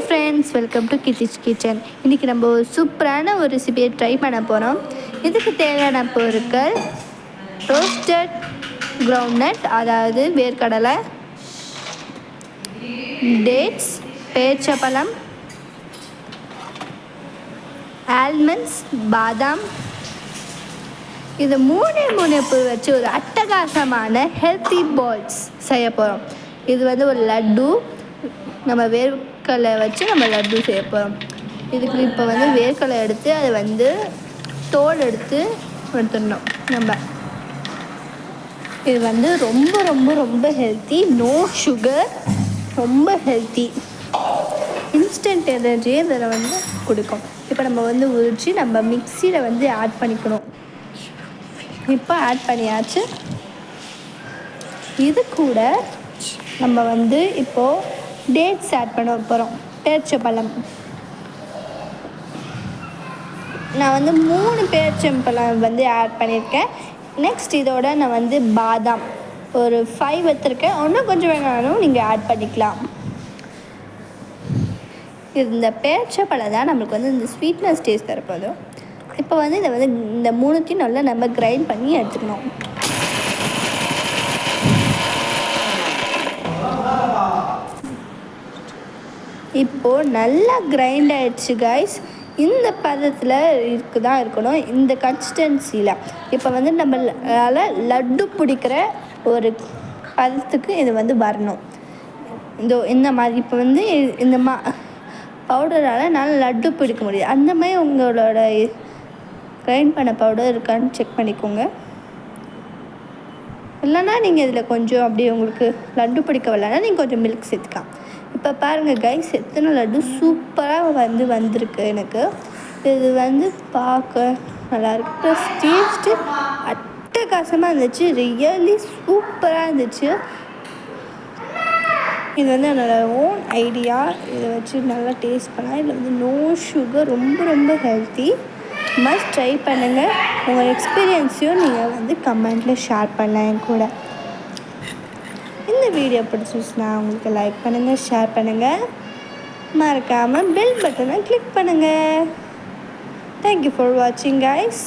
Friends, welcome to கிட்டிஸ் kitchen. இன்றைக்கி நம்ம ஒரு சூப்பரான ஒரு ரெசிபியை ட்ரை பண்ண போகிறோம். இதுக்கு தேவையான பொருட்கள்: ரோஸ்டட் கிரவுண்ட்நட், அதாவது வேர்க்கடலை, டேட்ஸ், பேரிச்சம்பழம், ஆல்மண்ட்ஸ், பாதாம். இது மூணு வச்சு ஒரு அட்டகாசமான ஹெல்த்தி பால்ஸ் செய்ய போகிறோம். இது ஒரு லட்டு. நம்ம வேர்க்கடலை வச்சு நம்ம லட்டு செய்ய போகிறோம். இதுக்கு இப்போ வேர்க்கடலை எடுத்து அதை தோல் எடுத்துடணும். நம்ம இது ரொம்ப ரொம்ப ரொம்ப ஹெல்த்தி, நோ சுகர், ரொம்ப ஹெல்த்தி, இன்ஸ்டன்ட் எனர்ஜியை இதில் கொடுக்கும். இப்போ நம்ம உரித்து நம்ம மிக்சியில் ஆட் பண்ணிக்கணும். இப்போ ஆட் பண்ணியாச்சு. இது கூட நம்ம இப்போது டேட்ஸ் ஆட் பண்ண போகிறோம். பேரிச்சம்பழம் நான் 3 பேரிச்சம்பழம் ஆட் பண்ணியிருக்கேன். நெக்ஸ்ட் இதோட நான் பாதாம் ஒரு 5 எடுத்துருக்கேன். இன்னும் கொஞ்சம் வேணாலும் நீங்கள் ஆட் பண்ணிக்கலாம். இந்த பேரிச்சம்பழம் தான் நம்மளுக்கு இந்த ஸ்வீட்னஸ் டேஸ்ட் தரப்போதும். இப்போ இதை இந்த 3த்தையும் நல்லா நம்ம கிரைண்ட் பண்ணி எடுத்துக்கணும். இப்போது நல்லா கிரைண்ட் ஆகிடுச்சு கைஸ். இந்த பதத்தில் இருக்கணும், இந்த கன்சிஸ்டன்சியில். இப்போ நம்மளால் லட்டு பிடிக்கிற ஒரு பதத்துக்கு இது வரணும். இந்த மாதிரி இப்போ இந்த பவுடரால் நல்லா லட்டு பிடிக்க முடியுது. அந்த மாதிரி உங்களோட கிரைண்ட் பண்ண பவுடர் இருக்கான்னு செக் பண்ணிக்கோங்க. இல்லைன்னா நீங்கள் இதில் கொஞ்சம் அப்படியே உங்களுக்கு லட்டு பிடிக்க வரலன்னா நீங்கள் கொஞ்சம் மில்க் சேர்த்துக்கலாம். இப்போ பாருங்கள் கைஸ், எத்தனை லட்டு சூப்பராக வந்திருக்கு. எனக்கு இது பார்க்க நல்லாயிருக்கு. ப்ளஸ் டேஸ்ட்டு அட்டகாசமாக இருந்துச்சு. ரியலி சூப்பராக இருந்துச்சு. இது என்னோடய ஓன் ஐடியா. இதை வச்சு நல்லா டேஸ்ட் பண்ணால். இதில் நோ சுகர், ரொம்ப ரொம்ப ஹெல்த்தி. மஸ்ட் ட்ரை பண்ணுங்கள். உங்கள் எக்ஸ்பீரியன்ஸையும் நீங்கள் கமெண்ட்டில் ஷேர் பண்ணலாம் என் கூட. இந்த வீடியோ பிடிச்சிச்சுன்னா உங்களுக்கு லைக் பண்ணுங்கள், ஷேர் பண்ணுங்கள், மறக்காமல் பெல் பட்டனை கிளிக் பண்ணுங்கள். தேங்க்யூ ஃபார் வாட்சிங் கைஸ்.